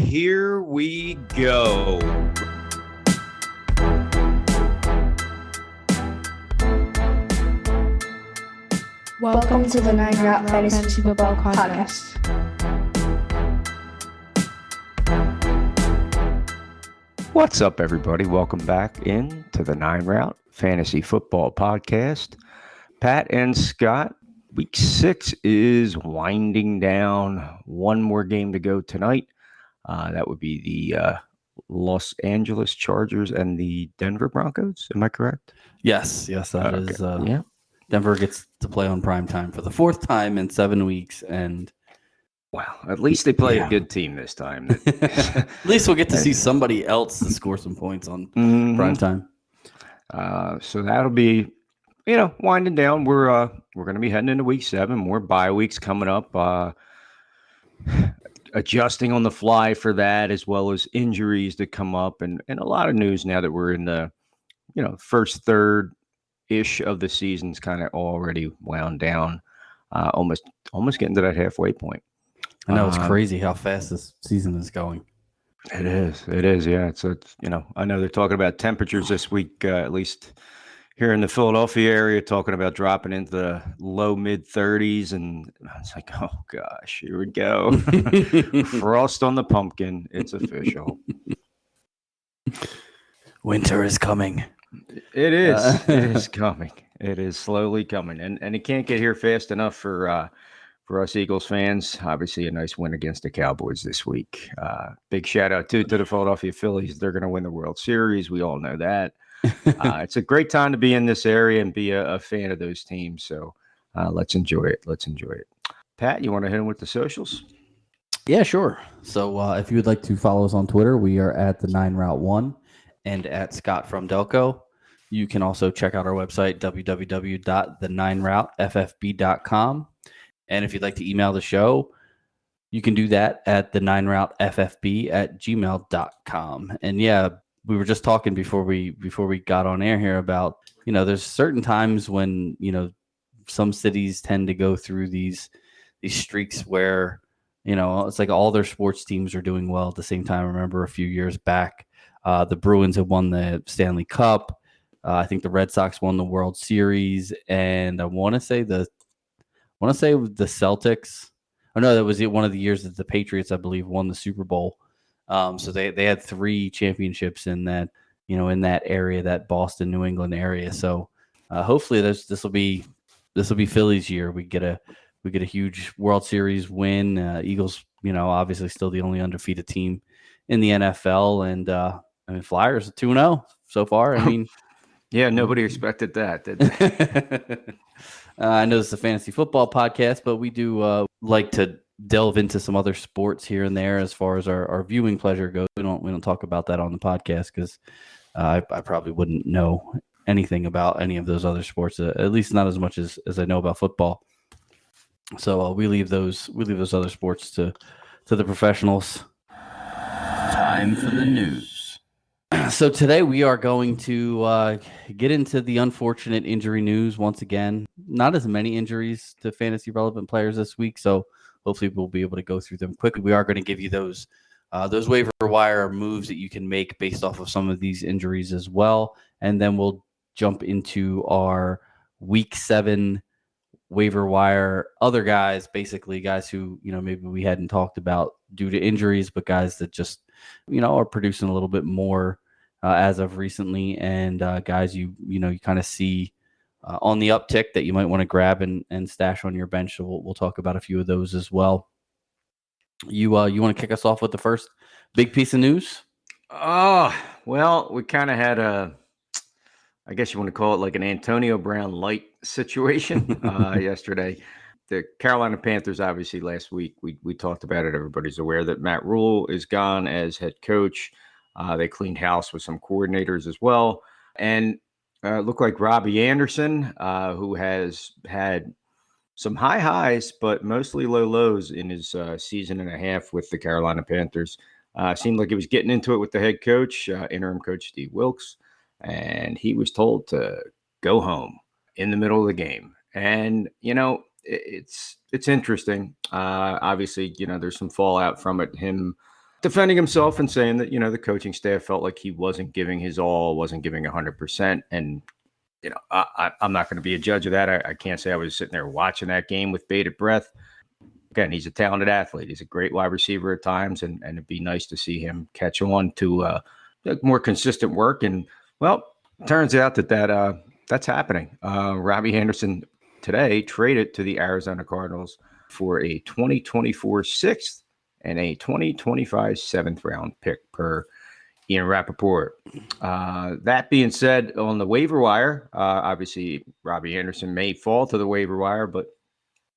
here we go. Welcome to the 9 Route Fantasy Football Podcast. What's up, everybody? Welcome back in to the 9 Route Fantasy Football Podcast. Pat and Scott, Week 6 is winding down. One more game to go tonight. That would be the Los Angeles Chargers and the Denver Broncos. Am I correct? Yes, that is. Yeah. Denver gets to play on prime time for the fourth time in 7 weeks, and Well, at least they play a good team this time. at least we'll get to see somebody else to score some points on prime time. So that'll be, winding down. We're going to be heading into Week 7. More bye weeks coming up. Adjusting on the fly for that, as well as injuries that come up, and a lot of news now that we're in the first third-ish of the season's kind of already wound down, almost getting to that halfway point. I know it's crazy how fast this season is going. It is. Yeah. It's I know they're talking about temperatures this week, at least here in the Philadelphia area, talking about dropping into the low mid 30s, and I was like, oh gosh, here we go. Frost on the pumpkin. It's official. Winter is coming. It is. It is coming. It is slowly coming, and it can't get here fast enough for us Eagles fans. Obviously, a nice win against the Cowboys this week. Big shout out to the Philadelphia Phillies. They're going to win the World Series. We all know that. It's a great time to be in this area and be a fan of those teams. So let's enjoy it. Pat, you want to hit them with the socials? Yeah, sure. So if you would like to follow us on Twitter, we are at the 9Route1 and at Scott from Delco. You can also check out our website, www.the9routeffb.com. And if you'd like to email the show, you can do that at the 9routeffb@gmail.com. And yeah, we were just talking before we got on air here about, there's certain times when, some cities tend to go through these streaks where, it's like all their sports teams are doing well at the same time. I remember a few years back, the Bruins had won the Stanley Cup. I think the Red Sox won the World Series, and I want to say the Celtics. Oh no, that was one of the years that the Patriots, I believe, won the Super Bowl. So they had 3 championships in that, in that area, that Boston, New England area. So hopefully this will be Philly's year. We get a huge World Series win. Eagles, obviously still the only undefeated team in the NFL, and Flyers 2-0 so far. I mean, yeah, nobody expected that, did they? I know this is a fantasy football podcast, but we do like to delve into some other sports here and there as far as our viewing pleasure goes. We don't talk about that on the podcast because I probably wouldn't know anything about any of those other sports, at least not as much as I know about football. So we leave those other sports to the professionals. Time for the news. So today we are going to get into the unfortunate injury news once again. Not as many injuries to fantasy relevant players this week, so hopefully we'll be able to go through them quickly. We are going to give you those waiver wire moves that you can make based off of some of these injuries as well, and then we'll jump into our Week 7 waiver wire other guys, basically guys who maybe we hadn't talked about due to injuries, but guys that just are producing a little bit more as of recently, and guys you kind of see on the uptick that you might want to grab and stash on your bench. So we'll talk about a few of those as well. You want to kick us off with the first big piece of news? Oh, well, we kind of had I guess you want to call it like an Antonio Brown light situation yesterday. The Carolina Panthers, obviously last week, we talked about it. Everybody's aware that Matt Rule is gone as head coach. They cleaned house with some coordinators as well. And looked like Robbie Anderson, who has had some high highs, but mostly low lows in his season and a half with the Carolina Panthers. Seemed like he was getting into it with the head coach, interim coach Steve Wilkes, and he was told to go home in the middle of the game. And, it's interesting. Obviously, there's some fallout from it. Him defending himself and saying that, the coaching staff felt like he wasn't giving his all, wasn't giving 100%. And, I'm not going to be a judge of that. I can't say I was sitting there watching that game with bated breath. Again, he's a talented athlete. He's a great wide receiver at times, and it'd be nice to see him catch on to more consistent work. And, well, turns out that's happening. Robbie Anderson today traded to the Arizona Cardinals for a 2024 sixth and a 2025 seventh round pick per Ian Rappaport. That being said, on the waiver wire, obviously Robbie Anderson may fall to the waiver wire, but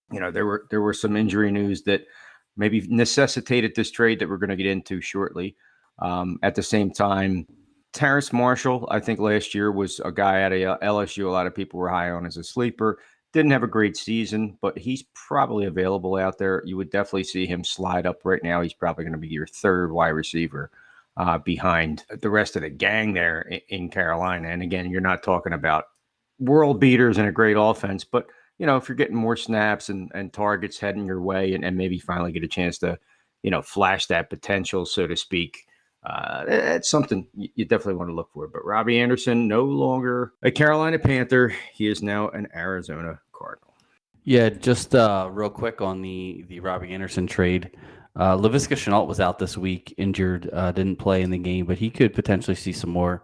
there were some injury news that maybe necessitated this trade that we're going to get into shortly. At the same time, Terrace Marshall, I think last year was a guy at LSU. A lot of people were high on as a sleeper. Didn't have a great season, but he's probably available out there. You would definitely see him slide up right now. He's probably going to be your third wide receiver behind the rest of the gang there in Carolina. And again, you're not talking about world beaters and a great offense, but if you're getting more snaps and targets heading your way and maybe finally get a chance to, flash that potential, so to speak, it's something you definitely want to look for. But Robbie Anderson, no longer a Carolina Panther. He is now an Arizona Cardinal. Yeah, just real quick on the Robbie Anderson trade. Laviska Shenault was out this week, injured, didn't play in the game, but he could potentially see some more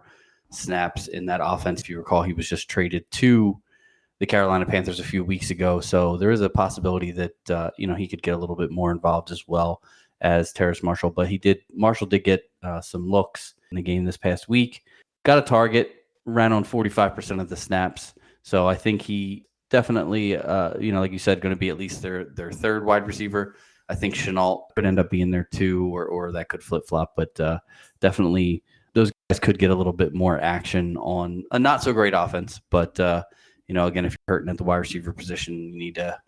snaps in that offense. If you recall, he was just traded to the Carolina Panthers a few weeks ago. So there is a possibility that, he could get a little bit more involved as well as Terrace Marshall. But Marshall did get some looks in the game this past week. Got a target, ran on 45% of the snaps. So I think he definitely, like you said, going to be at least their third wide receiver. I think Shenault could end up being there too, or that could flip-flop. But definitely those guys could get a little bit more action on a not-so-great offense. But, again, if you're hurting at the wide receiver position, you need a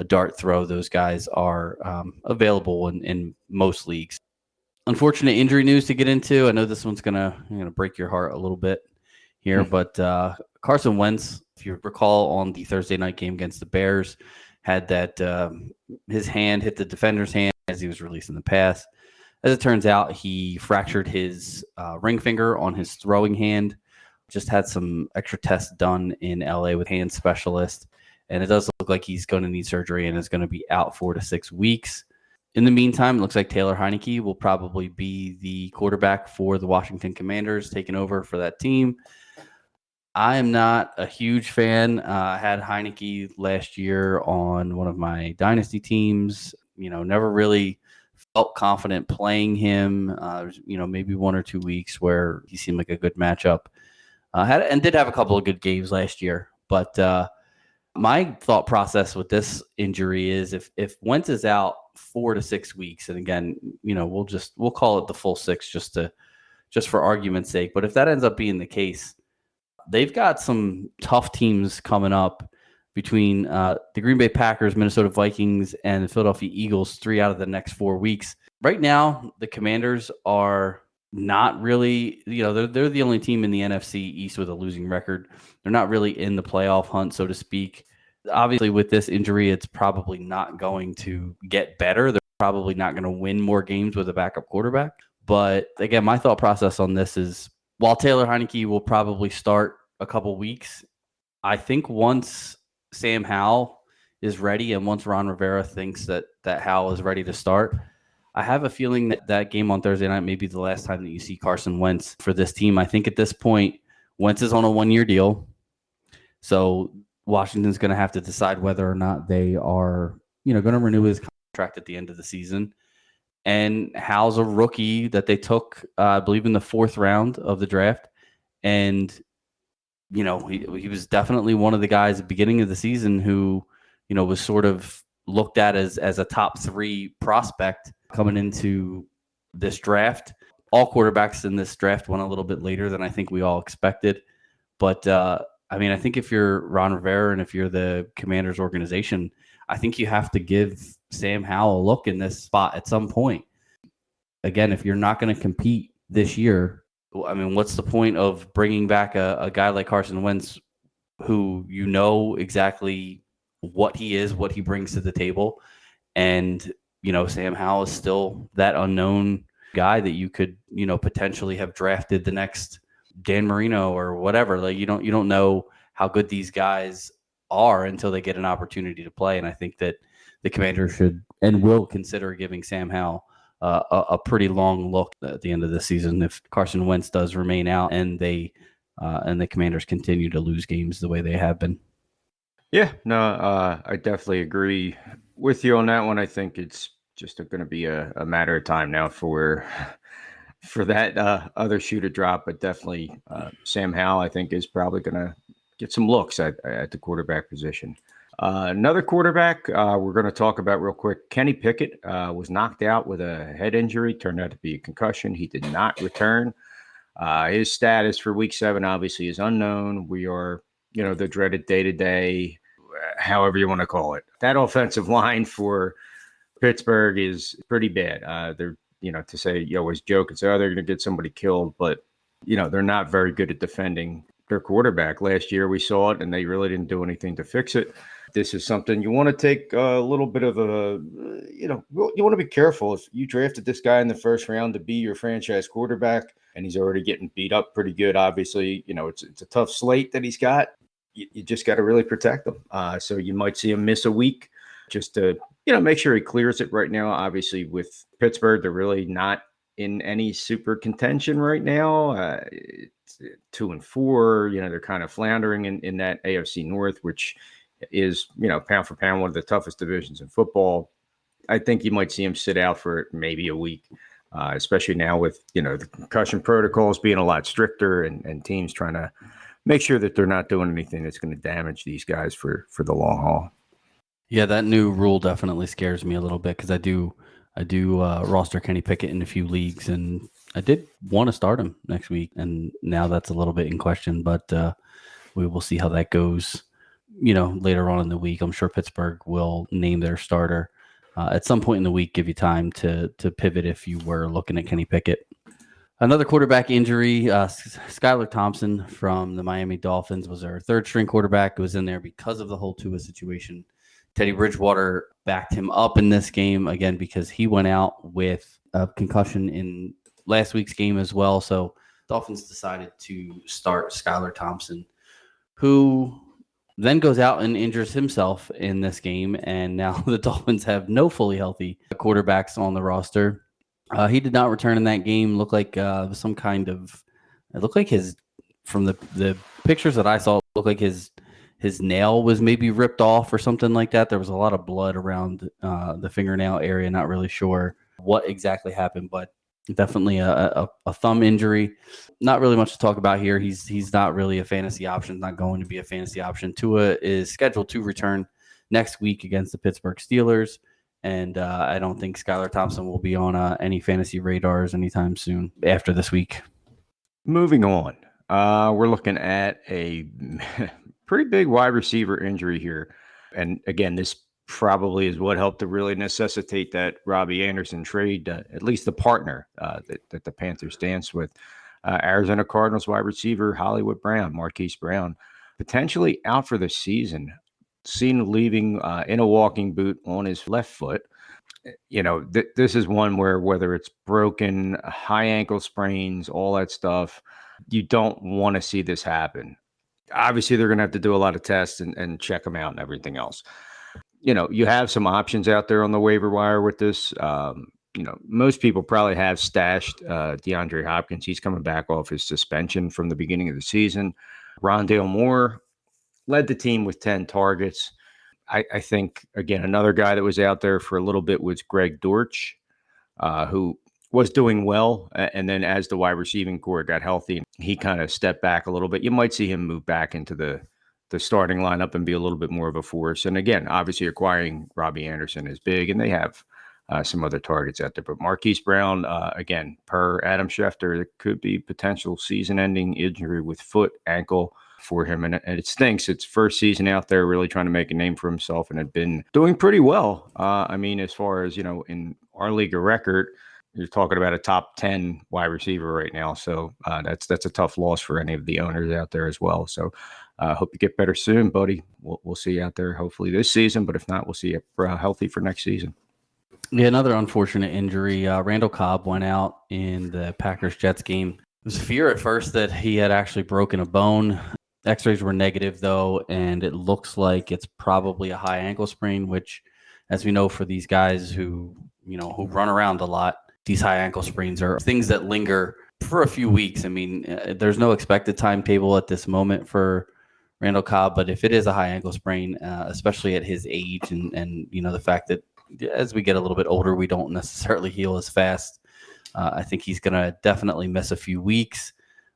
dart throw. Those guys are available in most leagues. Unfortunate injury news to get into. I know this one's gonna break your heart a little bit here, but Carson Wentz, if you recall, on the Thursday night game against the Bears, had that his hand hit the defender's hand as he was releasing the pass. As it turns out, he fractured his ring finger on his throwing hand. Just had some extra tests done in LA with hand specialist, and it does look like he's going to need surgery and is going to be out 4 to 6 weeks. In the meantime, it looks like Taylor Heineke will probably be the quarterback for the Washington Commanders, taking over for that team. I am not a huge fan. I had Heineke last year on one of my dynasty teams. Never really felt confident playing him. Maybe 1 or 2 weeks where he seemed like a good matchup. Did have a couple of good games last year. But my thought process with this injury is if Wentz is out 4 to 6 weeks, and again, we'll call it the full 6 just for argument's sake. But if that ends up being the case, they've got some tough teams coming up between the Green Bay Packers, Minnesota Vikings, and the Philadelphia Eagles 3 out of the next 4 weeks. Right now, the Commanders are not really, they're the only team in the NFC East with a losing record. They're not really in the playoff hunt, so to speak. Obviously, with this injury, it's probably not going to get better. They're probably not going to win more games with a backup quarterback. But again, my thought process on this is, while Taylor Heineke will probably start a couple weeks, I think once Sam Howell is ready and once Ron Rivera thinks that Howell is ready to start, I have a feeling that game on Thursday night may be the last time that you see Carson Wentz for this team. I think at this point, Wentz is on a 1-year deal. So Washington's going to have to decide whether or not they are, going to renew his contract at the end of the season. And Howell's a rookie that they took, I believe, in the 4th round of the draft. And, he was definitely one of the guys at the beginning of the season who, was sort of looked at as a top 3 prospect coming into this draft. All quarterbacks in this draft went a little bit later than I think we all expected. But, I think if you're Ron Rivera and if you're the Commanders organization, I think you have to give Sam Howell a look in this spot at some point. Again, if you're not going to compete this year, what's the point of bringing back a guy like Carson Wentz who exactly what he is, what he brings to the table, and Sam Howell is still that unknown guy that you could, potentially have drafted the next Dan Marino or whatever. Like you don't know how good these guys are until they get an opportunity to play. And I think that the Commanders should and will consider giving Sam Howell a pretty long look at the end of the season if Carson Wentz does remain out and the Commanders continue to lose games the way they have been. Yeah, no, I definitely agree with you on that one. I think it's just going to be a matter of time now for that other shoe to drop. But definitely, Sam Howell, I think, is probably going to get some looks at the quarterback position. Another quarterback we're going to talk about real quick. Kenny Pickett was knocked out with a head injury. Turned out to be a concussion. He did not return. His status for Week 7 obviously is unknown. We are, the dreaded day-to-day, however you want to call it. That offensive line for Pittsburgh is pretty bad. They're, to say, you always joke and say, oh, they're going to get somebody killed, but, they're not very good at defending their quarterback. Last year we saw it, and they really didn't do anything to fix it. This is something you want to take a little bit of a, you want to be careful. If you drafted this guy in the first round to be your franchise quarterback and he's already getting beat up pretty good, obviously, it's a tough slate that he's got. You just got to really protect him. So you might see him miss a week just to, make sure he clears it right now. Obviously, with Pittsburgh, they're really not in any super contention right now. It's 2-4. They're kind of floundering in that AFC North, which is, pound for pound, one of the toughest divisions in football. I think you might see him sit out for maybe a week, especially now with, the concussion protocols being a lot stricter and teams trying to make sure that they're not doing anything that's going to damage these guys for the long haul. Yeah, that new rule definitely scares me a little bit because I do roster Kenny Pickett in a few leagues, and I did want to start him next week, and now that's a little bit in question, but we will see how that goes. Later on in the week, I'm sure Pittsburgh will name their starter at some point in the week, give you time to pivot if you were looking at Kenny Pickett. Another quarterback injury, Skylar Thompson from the Miami Dolphins was our third string quarterback. It was in there because of the whole Tua situation. Teddy Bridgewater backed him up in this game again because he went out with a concussion in last week's game as well. So Dolphins decided to start Skylar Thompson, who then goes out and injures himself in this game. And now the Dolphins have no fully healthy quarterbacks on the roster. He did not return in that game. Looked like some kind of, it looked like from the pictures that I saw, it looked like his nail was maybe ripped off or something like that. There was a lot of blood around the fingernail area. Not really sure what exactly happened, but definitely a thumb injury. Not really much to talk about here. He's not really a fantasy option. Not going to be a fantasy option. Tua is scheduled to return next week against the Pittsburgh Steelers, and I don't think Skylar Thompson will be on any fantasy radars anytime soon after this week. Moving on, we're looking at a pretty big wide receiver injury here, and again, this probably is what helped to really necessitate that Robbie Anderson trade, at least the partner that the Panthers danced with. Arizona Cardinals wide receiver Hollywood Brown, Marquise Brown, potentially out for the season, seen leaving in a walking boot on his left foot. This is one where whether it's broken, high ankle sprains, all that stuff, you don't want to see this happen. Obviously, they're going to have to do a lot of tests and check them out and everything else. You have some options out there on the waiver wire with this. Most people probably have stashed DeAndre Hopkins. He's coming back off his suspension from the beginning of the season. Rondale Moore led the team with 10 targets. I think, again, another guy that was out there for a little bit was Greg Dortch, who was doing well. And then as the wide receiving core got healthy, he kind of stepped back a little bit. You might see him move back into the starting lineup and be a little bit more of a force. And again, obviously acquiring Robbie Anderson is big, and they have some other targets out there. But Marquise Brown, again, per Adam Schefter, it could be potential season-ending injury with foot, ankle for him. And it stinks. It's first season out there really trying to make a name for himself and had been doing pretty well. As far as, in our league of record, you're talking about a top 10 wide receiver right now. So that's a tough loss for any of the owners out there as well. So hope you get better soon, buddy. We'll see you out there hopefully this season, but if not, we'll see you healthy for next season. Yeah, another unfortunate injury. Randall Cobb went out in the Packers-Jets game. It was fear at first that he had actually broken a bone. X-rays were negative, though, and it looks like it's probably a high ankle sprain, which, as we know, for these guys who run around a lot, these high ankle sprains are things that linger for a few weeks. I mean, there's no expected timetable at this moment for Randall Cobb, but if it is a high ankle sprain, especially at his age and the fact that as we get a little bit older, we don't necessarily heal as fast. I think he's going to definitely miss a few weeks.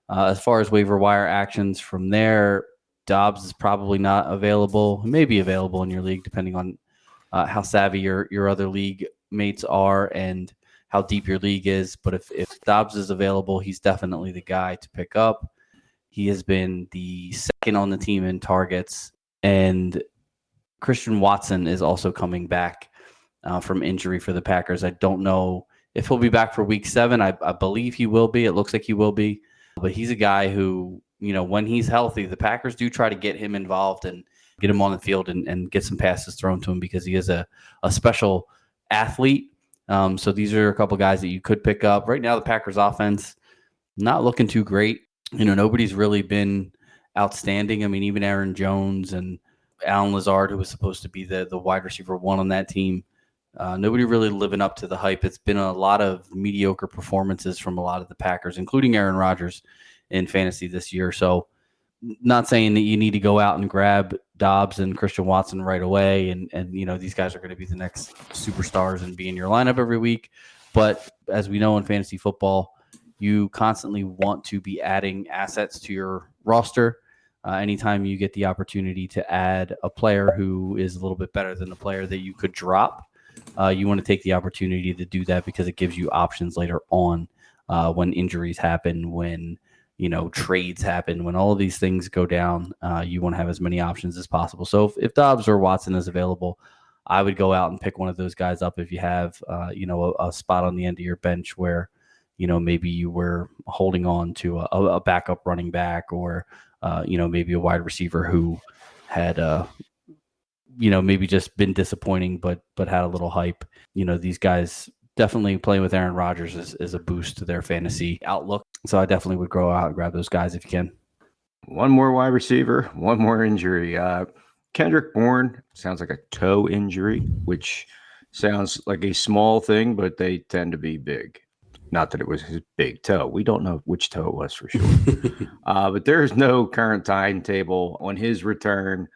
As far as waiver wire actions from there, Dobbs is probably not available. He may be available in your league depending on how savvy your other league mates are and how deep your league is. But if Dobbs is available, he's definitely the guy to pick up. He has been the second on the team in targets, and Christian Watson is also coming back from injury for the Packers. I don't know if he'll be back for week 7. I believe he will be. It looks like he will be. But he's a guy who, when he's healthy, the Packers do try to get him involved and get him on the field and get some passes thrown to him because he is a special athlete. So these are a couple guys that you could pick up. Right now, the Packers offense, not looking too great. Nobody's really been outstanding. I mean, even Aaron Jones and Alan Lazard, who was supposed to be the wide receiver 1 on that team, nobody really living up to the hype. It's been a lot of mediocre performances from a lot of the Packers, including Aaron Rodgers in fantasy this year. So not saying that you need to go out and grab Dobbs and Christian Watson right away. And these guys are going to be the next superstars and be in your lineup every week. But as we know in fantasy football, you constantly want to be adding assets to your roster. Anytime you get the opportunity to add a player who is a little bit better than the player that you could drop, you want to take the opportunity to do that because it gives you options later on when injuries happen, when trades happen, when all of these things go down. You want to have as many options as possible. So if Dobbs or Watson is available, I would go out and pick one of those guys up if you have a spot on the end of your bench where maybe you were holding on to a backup running back or maybe a wide receiver who had maybe just been disappointing, but had a little hype. These guys definitely playing with Aaron Rodgers is a boost to their fantasy outlook. So I definitely would go out and grab those guys if you can. One more wide receiver, one more injury. Kendrick Bourne sounds like a toe injury, which sounds like a small thing, but they tend to be big. Not that it was his big toe. We don't know which toe it was for sure. But there is no current timetable on his return.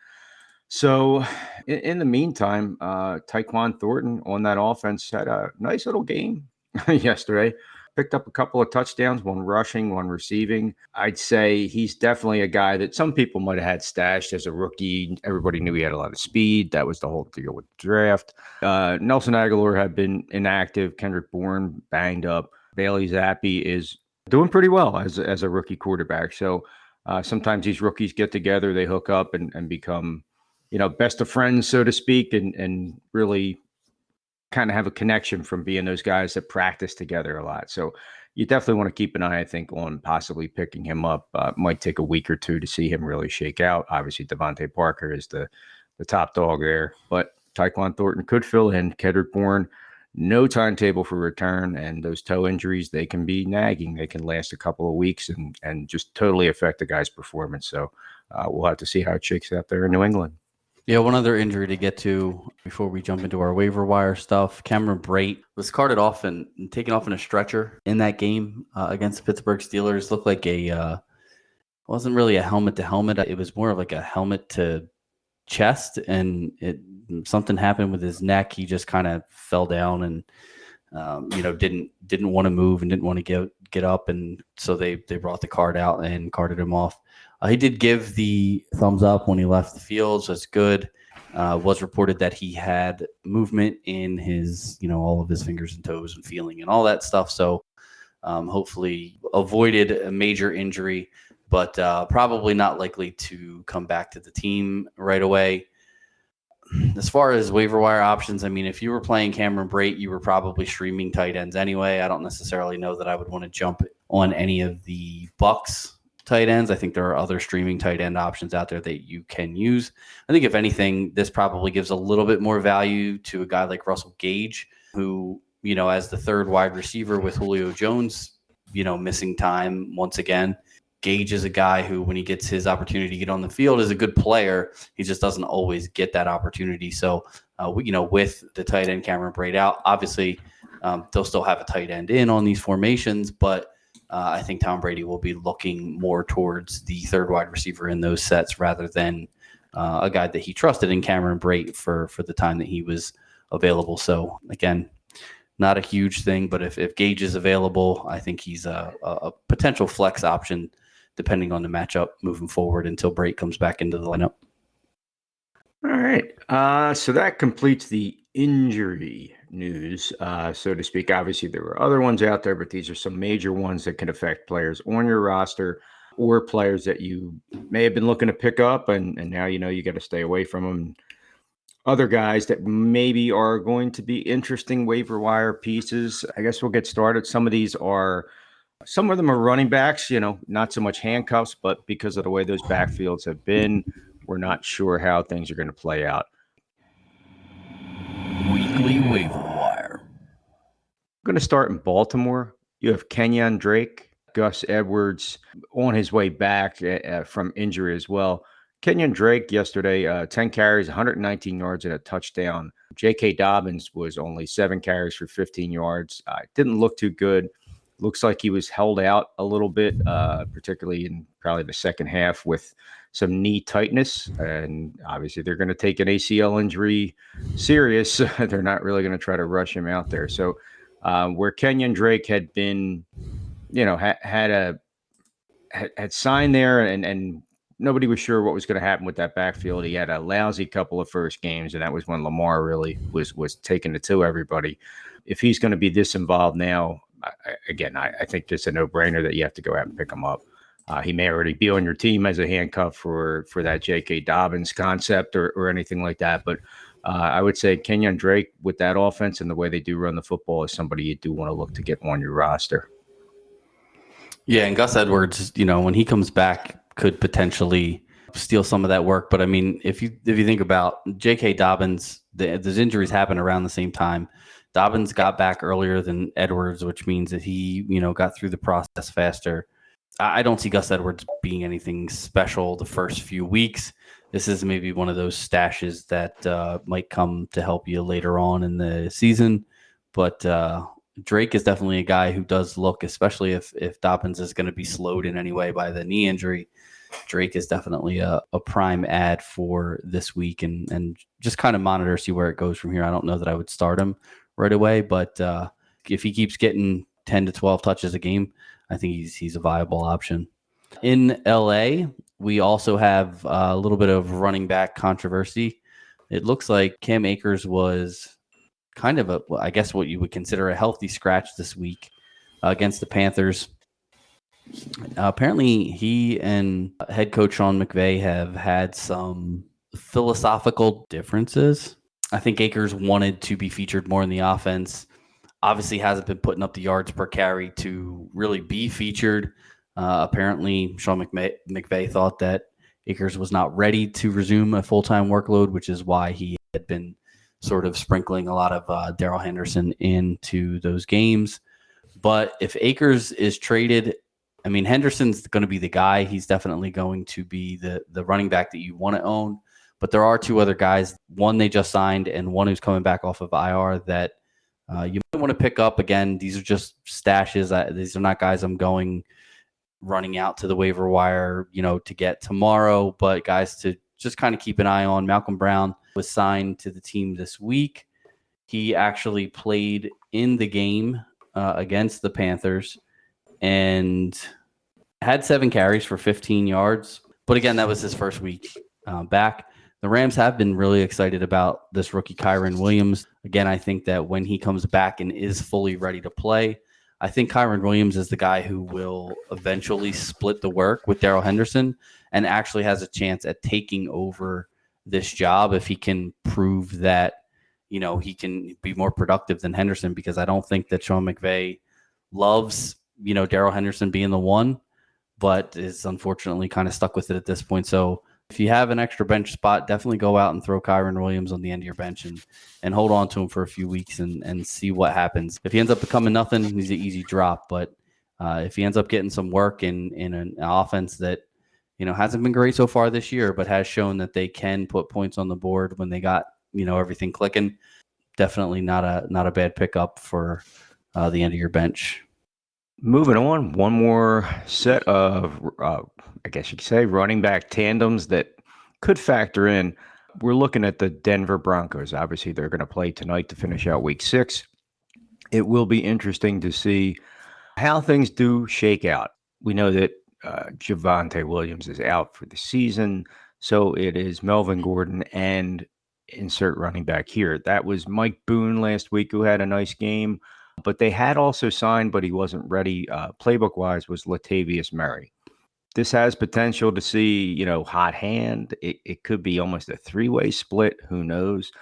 So in the meantime, Tyquan Thornton on that offense had a nice little game yesterday. Picked up a couple of touchdowns, one rushing, one receiving. I'd say he's definitely a guy that some people might have had stashed as a rookie. Everybody knew he had a lot of speed. That was the whole deal with the draft. Nelson Aguilar had been inactive. Kendrick Bourne banged up. Bailey Zappi is doing pretty well as a rookie quarterback. So sometimes these rookies get together, they hook up and become, best of friends, so to speak, and really kind of have a connection from being those guys that practice together a lot. So you definitely want to keep an eye, I think, on possibly picking him up. Might take a week or two to see him really shake out. Obviously, Devontae Parker is the top dog there, but Tyquan Thornton could fill in. Kendrick Bourne, no timetable for return, and those toe injuries, they can be nagging. They can last a couple of weeks and just totally affect the guy's performance. So we'll have to see how it shakes out there in New England. Yeah, one other injury to get to before we jump into our waiver wire stuff. Cameron Brate was carted off and taken off in a stretcher in that game against the Pittsburgh Steelers. Looked like wasn't really a helmet to helmet. It was more of like a helmet to chest, and something happened with his neck. He just kind of fell down and didn't want to move and didn't want to get up, and so they brought the card out and carted him off. He did give the thumbs up when he left the field, so it's good. Was reported that he had movement in his, all of his fingers and toes and feeling and all that stuff. So hopefully avoided a major injury, but probably not likely to come back to the team right away. As far as waiver wire options, I mean, if you were playing Cameron Brate, you were probably streaming tight ends anyway. I don't necessarily know that I would want to jump on any of the Bucs tight ends. I think there are other streaming tight end options out there that you can use. I think if anything, this probably gives a little bit more value to a guy like Russell Gage, who, as the third wide receiver with Julio Jones, missing time once again. Gage is a guy who, when he gets his opportunity to get on the field, is a good player. He just doesn't always get that opportunity. So, with the tight end Cameron Brate out, obviously they'll still have a tight end in on these formations, but I think Tom Brady will be looking more towards the third wide receiver in those sets rather than a guy that he trusted in Cameron Brate for the time that he was available. So, again, not a huge thing, but if Gage is available, I think he's a potential flex option depending on the matchup moving forward until Brate comes back into the lineup. All right. So that completes the injury news, so to speak. Obviously, there were other ones out there, but these are some major ones that can affect players on your roster or players that you may have been looking to pick up, and now you got to stay away from them. Other guys that maybe are going to be interesting waiver wire pieces. I guess we'll get started. Some of them are running backs, not so much handcuffs, but because of the way those backfields have been, we're not sure how things are going to play out. Weekly waiver wire. I'm going to start in Baltimore. You have Kenyon Drake, Gus Edwards on his way back from injury as well. Kenyon Drake yesterday, 10 carries, 119 yards and a touchdown. J.K. Dobbins was only 7 carries for 15 yards. Didn't look too good. Looks like he was held out a little bit, particularly in probably the second half with some knee tightness. And obviously they're going to take an ACL injury serious. They're not really going to try to rush him out there. So where Kenyon Drake had been, had signed there and nobody was sure what was going to happen with that backfield. He had a lousy couple of first games, and that was when Lamar really was taking it to everybody. If he's going to be this involved now, I think it's a no-brainer that you have to go out and pick him up. He may already be on your team as a handcuff for that J.K. Dobbins concept or anything like that. But I would say Kenyon Drake with that offense and the way they do run the football is somebody you do want to look to get on your roster. Yeah, and Gus Edwards, when he comes back, could potentially steal some of that work. But I mean, if you think about J.K. Dobbins, those injuries happen around the same time. Dobbins got back earlier than Edwards, which means that he, got through the process faster. I don't see Gus Edwards being anything special the first few weeks. This is maybe one of those stashes that might come to help you later on in the season. But Drake is definitely a guy who does look, especially if Dobbins is going to be slowed in any way by the knee injury. Drake is definitely a prime ad for this week and just kind of monitor, see where it goes from here. I don't know that I would start him right away, but if he keeps getting 10 to 12 touches a game, I think he's a viable option. In LA, we also have a little bit of running back controversy. It looks like Cam Akers was kind of I guess what you would consider a healthy scratch this week against the Panthers. Apparently, he and head coach Sean McVay have had some philosophical differences. I think Akers wanted to be featured more in the offense. Obviously, hasn't been putting up the yards per carry to really be featured. Apparently, Sean McVay thought that Akers was not ready to resume a full-time workload, which is why he had been sort of sprinkling a lot of Darrell Henderson into those games. But if Akers is traded, I mean, Henderson's going to be the guy. He's definitely going to be the running back that you want to own. But there are 2 other guys, one they just signed and one who's coming back off of IR that you might want to pick up. Again, these are just stashes. These are not guys I'm running out to the waiver wire, to get tomorrow, but guys to just kind of keep an eye on. Malcolm Brown was signed to the team this week. He actually played in the game against the Panthers and had 7 carries for 15 yards. But again, that was his first week back. The Rams have been really excited about this rookie Kyren Williams. Again, I think that when he comes back and is fully ready to play, I think Kyren Williams is the guy who will eventually split the work with Darrell Henderson and actually has a chance at taking over this job if he can prove that, he can be more productive than Henderson, because I don't think that Sean McVay loves, Darrell Henderson being the one, but is unfortunately kind of stuck with it at this point. So If you have an extra bench spot, definitely go out and throw Kyron Williams on the end of your bench and hold on to him for a few weeks and see what happens. If he ends up becoming nothing, he's an easy drop. But if he ends up getting some work in an offense that hasn't been great so far this year, but has shown that they can put points on the board when they got everything clicking, definitely not a bad pickup for the end of your bench. Moving on, one more set of, I guess you could say, running back tandems that could factor in. We're looking at the Denver Broncos. Obviously, they're going to play tonight to finish out Week 6. It will be interesting to see how things do shake out. We know that Javonte Williams is out for the season, so it is Melvin Gordon and insert running back here. That was Mike Boone last week, who had a nice game. But they had also signed, but he wasn't ready, playbook-wise, was Latavius Murray. This has potential to see, hot hand. It could be almost a three-way split. Who knows?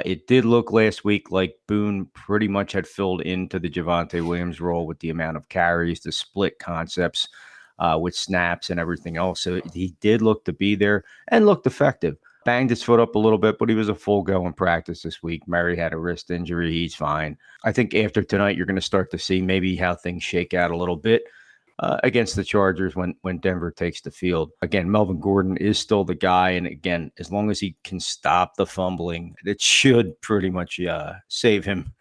It did look last week like Boone pretty much had filled into the Javonte Williams role with the amount of carries, the split concepts with snaps and everything else. So he did look to be there and looked effective. Banged his foot up a little bit, but he was a full go in practice this week. Murray had a wrist injury. He's fine. I think after tonight, you're going to start to see maybe how things shake out a little bit against the Chargers when Denver takes the field. Again, Melvin Gordon is still the guy. And again, as long as he can stop the fumbling, it should pretty much save him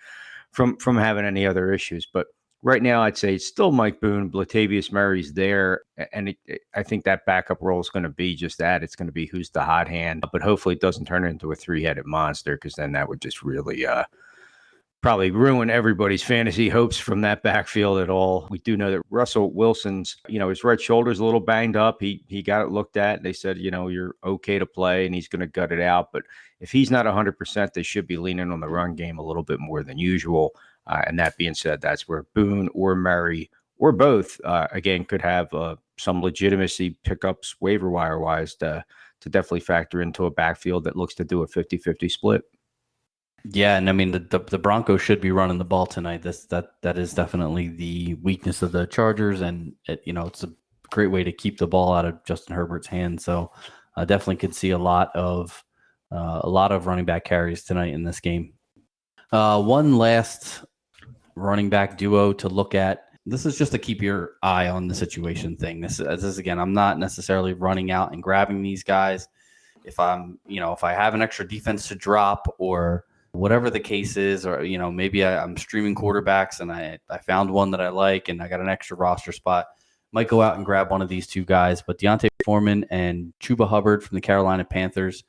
from having any other issues. But right now, I'd say it's still Mike Boone. Latavius Murray's there. And I think that backup role is going to be just that. It's going to be who's the hot hand. But hopefully it doesn't turn into a three-headed monster, because then that would just really probably ruin everybody's fantasy hopes from that backfield at all. We do know that Russell Wilson's, his right shoulder's a little banged up. He got it looked at. They said, you're okay to play, and he's going to gut it out. But if he's not 100%, they should be leaning on the run game a little bit more than usual. And that being said, that's where Boone or Murray or both, again, could have some legitimacy pickups waiver wire wise to definitely factor into a backfield that looks to do a 50-50 split. Yeah, and I mean the Broncos should be running the ball tonight. That is definitely the weakness of the Chargers, and it's a great way to keep the ball out of Justin Herbert's hands. So I definitely could see a lot of running back carries tonight in this game. One last running back duo to look at. This is just to keep your eye on the situation thing. This is again, I'm not necessarily running out and grabbing these guys. If if I have an extra defense to drop or whatever the case is, or maybe I'm streaming quarterbacks and I found one that I like and I got an extra roster spot, might go out and grab one of these two guys. But D'Onta Foreman and Chuba Hubbard from the Carolina Panthers,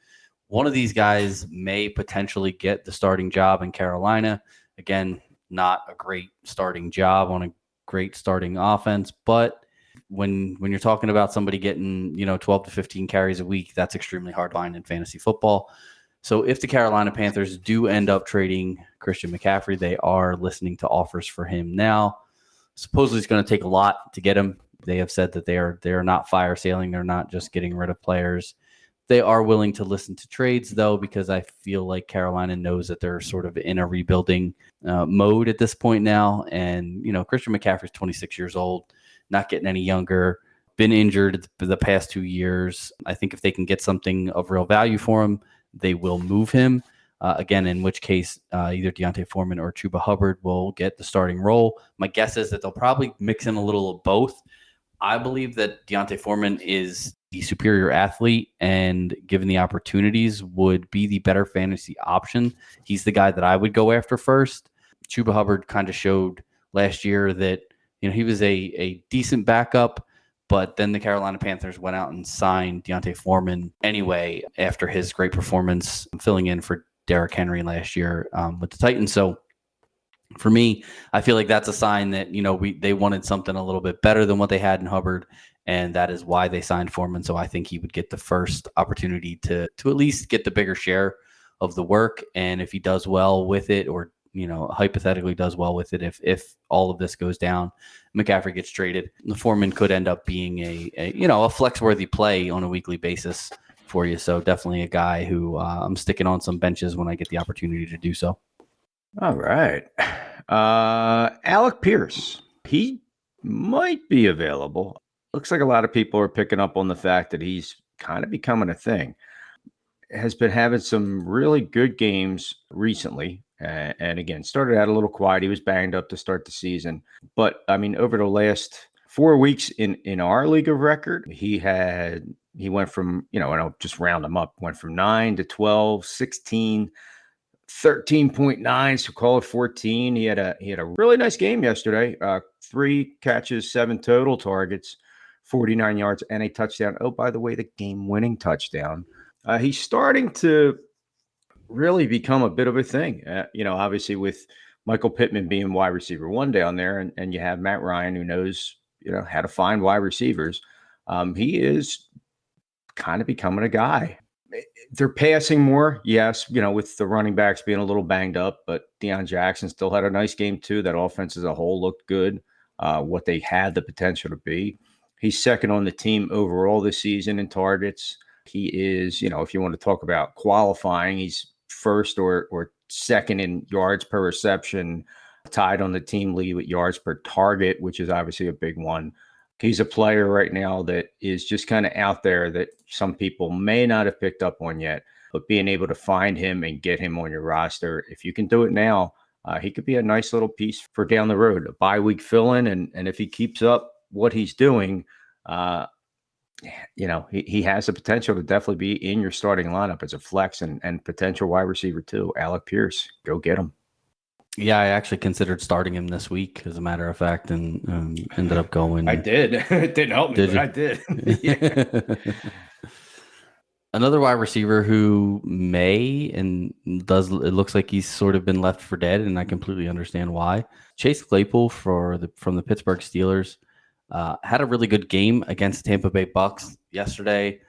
one of these guys may potentially get the starting job in Carolina. Again, not a great starting job on a great starting offense, but when you're talking about somebody getting 12 to 15 carries a week, that's extremely hard to find in fantasy football. So if the Carolina Panthers do end up trading Christian McCaffrey, they are listening to offers for him now. Supposedly it's going to take a lot to get him. They have said that they are not fire sailing. They're not just getting rid of players. They are willing to listen to trades, though, because I feel like Carolina knows that they're sort of in a rebuilding mode at this point now. And, Christian McCaffrey's 26 years old, not getting any younger, been injured the past 2 years. I think if they can get something of real value for him, they will move him. Again, in which case, either D'Onta Foreman or Chuba Hubbard will get the starting role. My guess is that they'll probably mix in a little of both. I believe that D'Onta Foreman is the superior athlete and given the opportunities would be the better fantasy option. He's the guy that I would go after first. Chuba Hubbard kind of showed last year that he was a decent backup, but then the Carolina Panthers went out and signed D'Onta Foreman anyway after his great performance filling in for Derrick Henry last year with the Titans. So for me, I feel like that's a sign that they wanted something a little bit better than what they had in Hubbard, and that is why they signed Foreman. So I think he would get the first opportunity to at least get the bigger share of the work. And if he does well with it, or hypothetically does well with it, if all of this goes down, McCaffrey gets traded, the Foreman could end up being a flex-worthy play on a weekly basis for you. So definitely a guy who I'm sticking on some benches when I get the opportunity to do so. All right. Alec Pierce, he might be available. Looks like a lot of people are picking up on the fact that he's kind of becoming a thing. Has been having some really good games recently. And again, started out a little quiet. He was banged up to start the season. But I mean, over the last 4 weeks in our league of record, he went from, and I'll just round him up, went from 9 to 12, 16, 13.9, so call it 14. He had a really nice game yesterday. 3 catches, 7 total targets, 49 yards, and a touchdown. Oh, by the way, the game-winning touchdown. He's starting to really become a bit of a thing. Obviously with Michael Pittman being wide receiver 1 down there, and you have Matt Ryan who knows, how to find wide receivers. He is kind of becoming a guy. They're passing more, yes, with the running backs being a little banged up, but Deion Jackson still had a nice game too. That offense as a whole looked good, what they had the potential to be. He's second on the team overall this season in targets. He is, if you want to talk about qualifying, he's first or second in yards per reception, tied on the team lead with yards per target, which is obviously a big one. He's a player right now that is just kind of out there that some people may not have picked up on yet, but being able to find him and get him on your roster, if you can do it now, he could be a nice little piece for down the road, a bye week fill-in. And if he keeps up what he's doing, he has the potential to definitely be in your starting lineup as a flex and potential wide receiver too. Alec Pierce, go get him. Yeah, I actually considered starting him this week, as a matter of fact, and ended up going. I did. It didn't help me, but I did. Yeah. Another wide receiver who may and does, it looks like he's sort of been left for dead, and I completely understand why. Chase Claypool from the Pittsburgh Steelers had a really good game against Tampa Bay Bucks yesterday.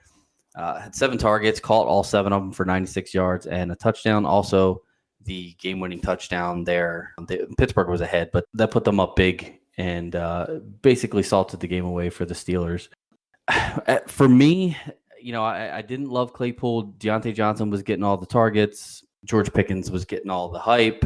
Had 7 targets, caught all 7 of them for 96 yards and a touchdown. Also, the game-winning touchdown there. Pittsburgh was ahead, but that put them up big and basically salted the game away for the Steelers. For me, I didn't love Claypool. Deontay Johnson was getting all the targets. George Pickens was getting all the hype.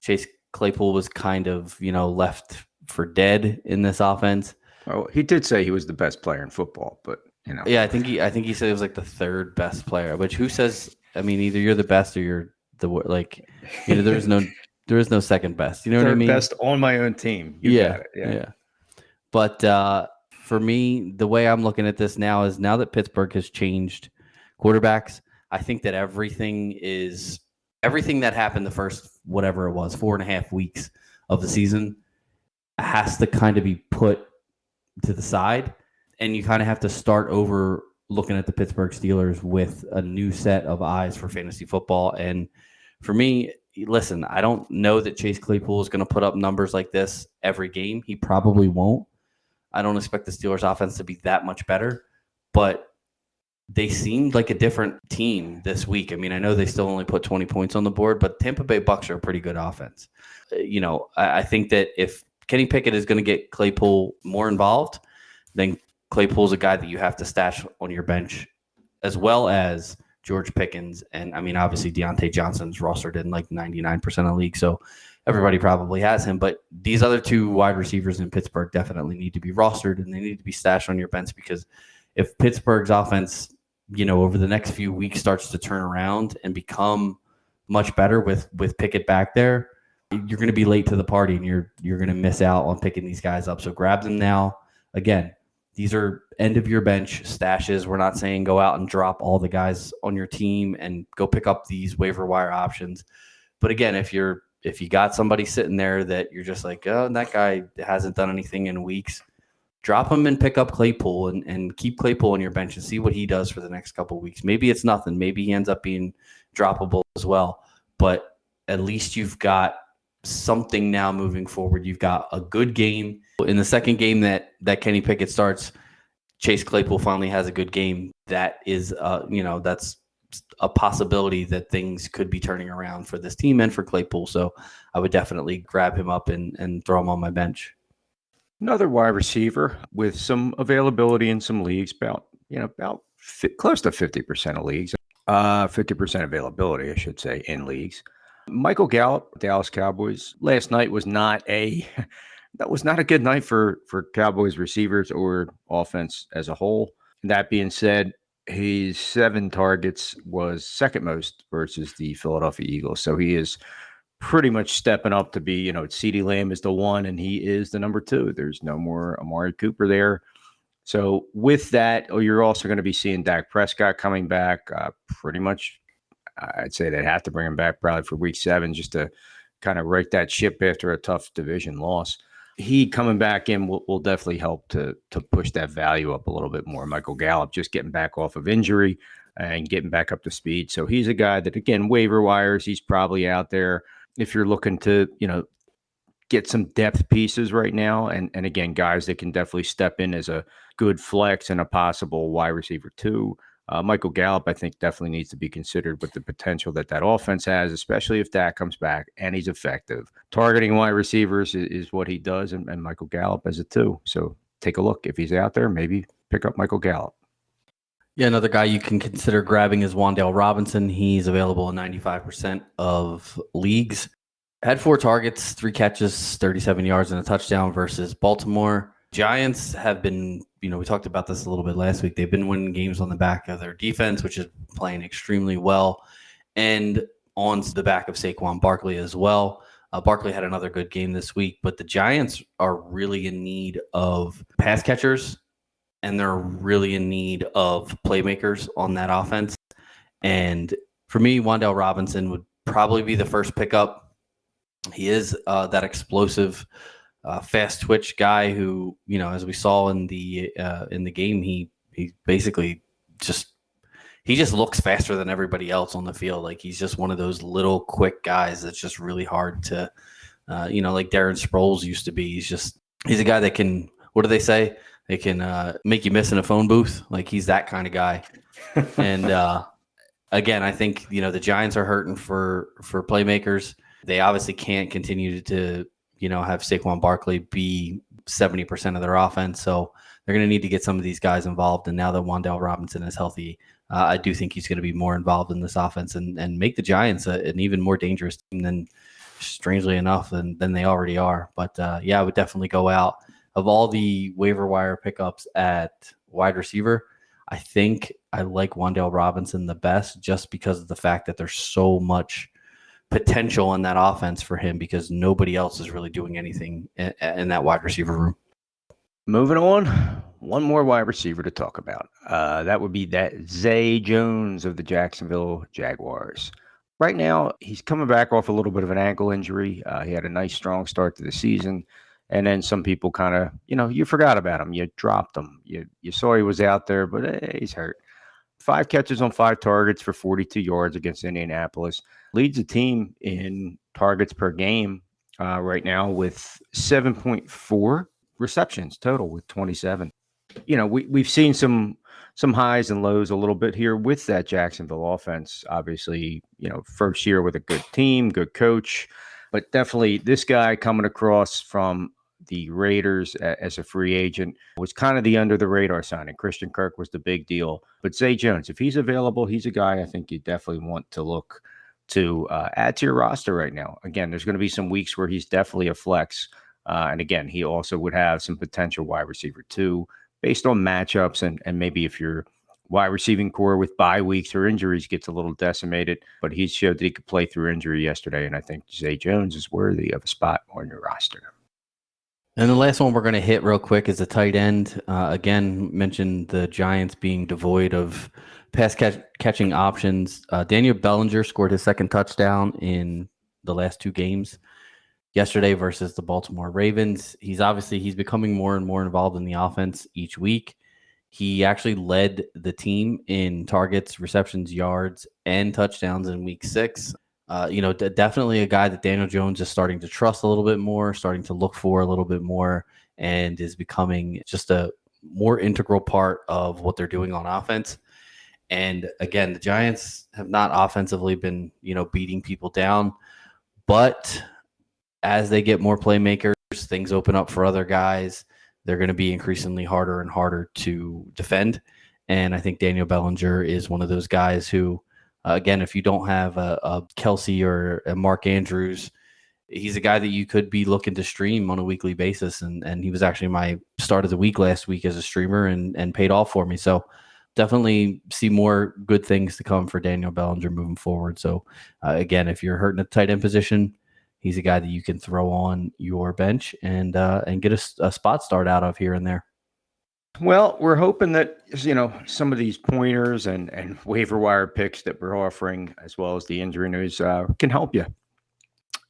Chase Claypool was kind of, left for dead in this offense. Well, he did say he was the best player in football, but Yeah, I think he said he was like the 3rd best player. Which who says? I mean, either you're the best or you're there is no second best. You know what I mean? Best on my own team. You got it. Yeah. But for me, the way I'm looking at this now is now that Pittsburgh has changed quarterbacks, I think that everything that happened the first, whatever it was, 4.5 weeks of the season has to kind of be put to the side, and you kind of have to start over looking at the Pittsburgh Steelers with a new set of eyes for fantasy football. And for me, listen, I don't know that Chase Claypool is going to put up numbers like this every game. He probably won't. I don't expect the Steelers offense to be that much better, but they seemed like a different team this week. I mean, I know they still only put 20 points on the board, but Tampa Bay Bucks are a pretty good offense. I think that if Kenny Pickett is going to get Claypool more involved, then Claypool's a guy that you have to stash on your bench, as well as George Pickens. And I mean, obviously Deontay Johnson's rostered in like 99% of the league, so everybody probably has him. But these other 2 wide receivers in Pittsburgh definitely need to be rostered, and they need to be stashed on your bench, because if Pittsburgh's offense, over the next few weeks starts to turn around and become much better with Pickett back there, you're going to be late to the party, and you're going to miss out on picking these guys up. So grab them now. Again, these are end of your bench stashes. We're not saying go out and drop all the guys on your team and go pick up these waiver wire options. But again, if you got somebody sitting there that you're just like, oh, that guy hasn't done anything in weeks, drop him and pick up Claypool and keep Claypool on your bench and see what he does for the next couple of weeks. Maybe it's nothing. Maybe he ends up being droppable as well. But at least you've got something now moving forward. You've got a good game. In the second game that Kenny Pickett starts, Chase Claypool finally has a good game. That is, that's a possibility that things could be turning around for this team and for Claypool. So I would definitely grab him up and throw him on my bench. Another wide receiver with some availability in some leagues, about close to 50% of leagues, 50% availability, I should say, in leagues. Michael Gallup, Dallas Cowboys. Last night was not a good night for Cowboys receivers or offense as a whole. That being said, His 7 targets was second most versus the Philadelphia Eagles. So he is pretty much stepping up to be, CeeDee Lamb is the 1 and he is the number 2. There's no more Amari Cooper there. So with that, you're also going to be seeing Dak Prescott coming back. Pretty much, I'd say they'd have to bring him back probably for week 7 just to kind of right that ship after a tough division loss. He coming back in will definitely help to push that value up a little bit more. Michael Gallup just getting back off of injury and getting back up to speed. So he's a guy that, again, waiver wires, he's probably out there if you're looking to, get some depth pieces right now. And again, guys that can definitely step in as a good flex and a possible wide receiver 2. Michael Gallup, I think, definitely needs to be considered with the potential that offense has, especially if Dak comes back and he's effective. Targeting wide receivers is what he does, and Michael Gallup as a 2. So take a look. If he's out there, maybe pick up Michael Gallup. Yeah, another guy you can consider grabbing is Wan'Dale Robinson. He's available in 95% of leagues. Had 4 targets, 3 catches, 37 yards, and a touchdown versus Baltimore. Giants have been, we talked about this a little bit last week. They've been winning games on the back of their defense, which is playing extremely well, and on the back of Saquon Barkley as well. Barkley had another good game this week, but the Giants are really in need of pass catchers, and they're really in need of playmakers on that offense. And for me, Wan'Dale Robinson would probably be the first pickup. He is that explosive, fast twitch guy who, as we saw in the game, he basically just looks faster than everybody else on the field. Like he's just one of those little quick guys that's just really hard to, like Darren Sproles used to be. He's a guy that can, what do they say? They can make you miss in a phone booth. Like he's that kind of guy. And again, I think, the Giants are hurting for playmakers. They obviously can't continue to, have Saquon Barkley be 70% of their offense. So they're going to need to get some of these guys involved. And now that Wan'Dale Robinson is healthy, I do think he's going to be more involved in this offense and make the Giants an even more dangerous team than, strangely enough, than they already are. But I would definitely go out. Of all the waiver wire pickups at wide receiver, I think I like Wan'Dale Robinson the best just because of the fact that there's so much potential in that offense for him because nobody else is really doing anything in that wide receiver room. Moving on, one more wide receiver to talk about. That would be that Zay Jones of the Jacksonville Jaguars. Right now, he's coming back off a little bit of an ankle injury. He had a nice, strong start to the season. And then some people kind of, you forgot about him. You dropped him. You saw he was out there, but he's hurt. 5 catches on 5 targets for 42 yards against Indianapolis. Leads the team in targets per game right now with 7.4 receptions total with 27. We've seen some highs and lows a little bit here with that Jacksonville offense. Obviously, first year with a good team, good coach, but definitely this guy coming across from the Raiders as a free agent was kind of the under the radar signing. Christian Kirk was the big deal, but Zay Jones, if he's available, he's a guy I think you definitely want to look to add to your roster right now. Again, there's going to be some weeks where he's definitely a flex. And again, he also would have some potential wide receiver 2 based on matchups and maybe if your wide receiving core with bye weeks or injuries gets a little decimated, but he showed that he could play through injury yesterday. And I think Zay Jones is worthy of a spot on your roster. And the last one we're going to hit real quick is a tight end. Again, mentioned the Giants being devoid of pass catching options. Daniel Bellinger scored his second touchdown in the last 2 games. Yesterday versus the Baltimore Ravens. He's becoming more and more involved in the offense each week. He actually led the team in targets, receptions, yards, and touchdowns in week 6. Definitely a guy that Daniel Jones is starting to trust a little bit more, starting to look for a little bit more, and is becoming just a more integral part of what they're doing on offense. And again, the Giants have not offensively been, beating people down, but as they get more playmakers, things open up for other guys. They're going to be increasingly harder and harder to defend. And I think Daniel Bellinger is one of those guys who, again, if you don't have a Kelsey or a Mark Andrews, he's a guy that you could be looking to stream on a weekly basis. And he was actually my start of the week last week as a streamer and paid off for me. So definitely see more good things to come for Daniel Bellinger moving forward. So again, if you're hurting at the tight end position, he's a guy that you can throw on your bench and get a spot start out of here and there. Well, we're hoping that, some of these pointers and waiver wire picks that we're offering, as well as the injury news, can help you.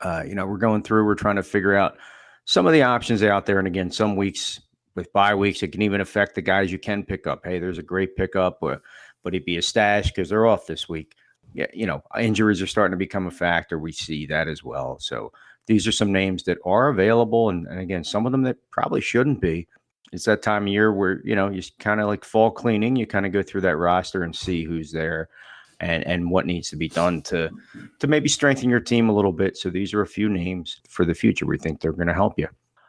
We're going through, we're trying to figure out some of the options out there. And again, some weeks with bye weeks, it can even affect the guys you can pick up. Hey, there's a great pickup, but it'd be a stash because they're off this week. Yeah, injuries are starting to become a factor. We see that as well. So these are some names that are available. And again, some of them that probably shouldn't be. It's that time of year where, you kind of like fall cleaning. You kind of go through that roster and see who's there and what needs to be done to maybe strengthen your team a little bit. So these are a few names for the future. We think they're going to help you.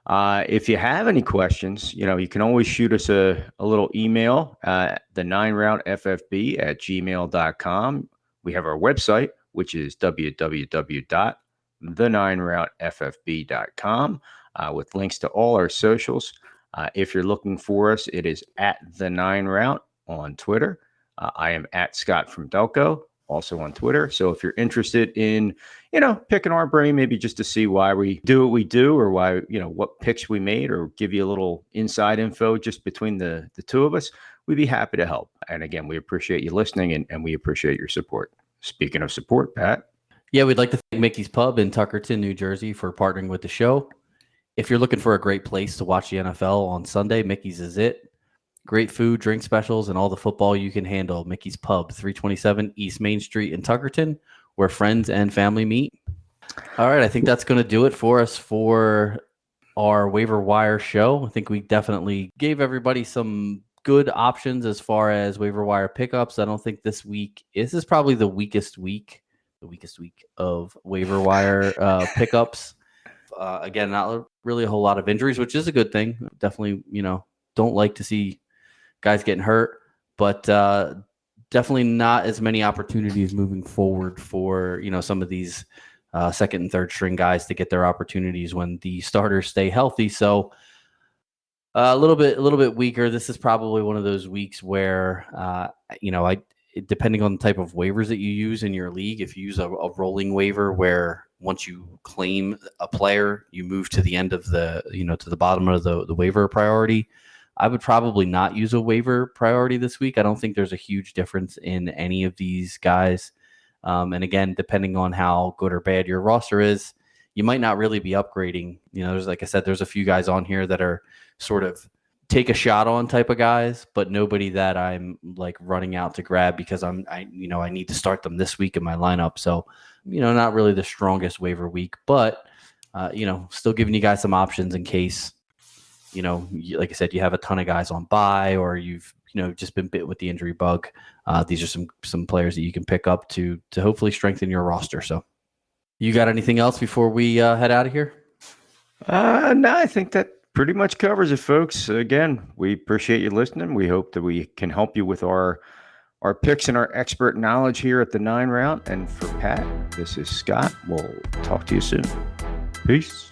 If you have any questions, you can always shoot us a little email, the 9routeffb@gmail.com. We have our website, which is www.the9routeffb.com, with links to all our socials. If you're looking for us, it is at the 9route on Twitter. I am at Scott from Delco, also on Twitter. So if you're interested in, picking our brain, maybe just to see why we do what we do, or why, what picks we made, or give you a little inside info just between the two of us, we'd be happy to help. And again, we appreciate you listening and we appreciate your support. Speaking of support, Pat. Yeah, we'd like to thank Mickey's Pub in Tuckerton, New Jersey for partnering with the show. If you're looking for a great place to watch the NFL on Sunday, Mickey's is it. Great food, drink specials, and all the football you can handle. Mickey's Pub, 327 East Main Street in Tuckerton, where friends and family meet. All right, I think that's going to do it for us for our waiver wire show. I think we definitely gave everybody some good options as far as waiver wire pickups. I don't think this is probably the weakest week of waiver wire pickups. Again, not really a whole lot of injuries, which is a good thing. Definitely, don't like to see guys getting hurt, but definitely not as many opportunities moving forward for, some of these second and third string guys to get their opportunities when the starters stay healthy. So a little bit weaker. This is probably one of those weeks where, depending on the type of waivers that you use in your league, if you use a rolling waiver where once you claim a player, you move to the end of to the bottom of the waiver priority, I would probably not use a waiver priority this week. I don't think there's a huge difference in any of these guys. And again, depending on how good or bad your roster is, you might not really be upgrading. Like I said, there's a few guys on here that are sort of take a shot on type of guys, but nobody that I'm like running out to grab because I need to start them this week in my lineup. So, not really the strongest waiver week, but still giving you guys some options in case, like I said, you have a ton of guys on bye or you've, just been bit with the injury bug. These are some players that you can pick up to hopefully strengthen your roster. So you got anything else before we head out of here? No, I think that pretty much covers it, folks. Again, we appreciate you listening. We hope that we can help you with our picks and our expert knowledge here at the 9route. And for Pat, this is Scott. We'll talk to you soon. Peace.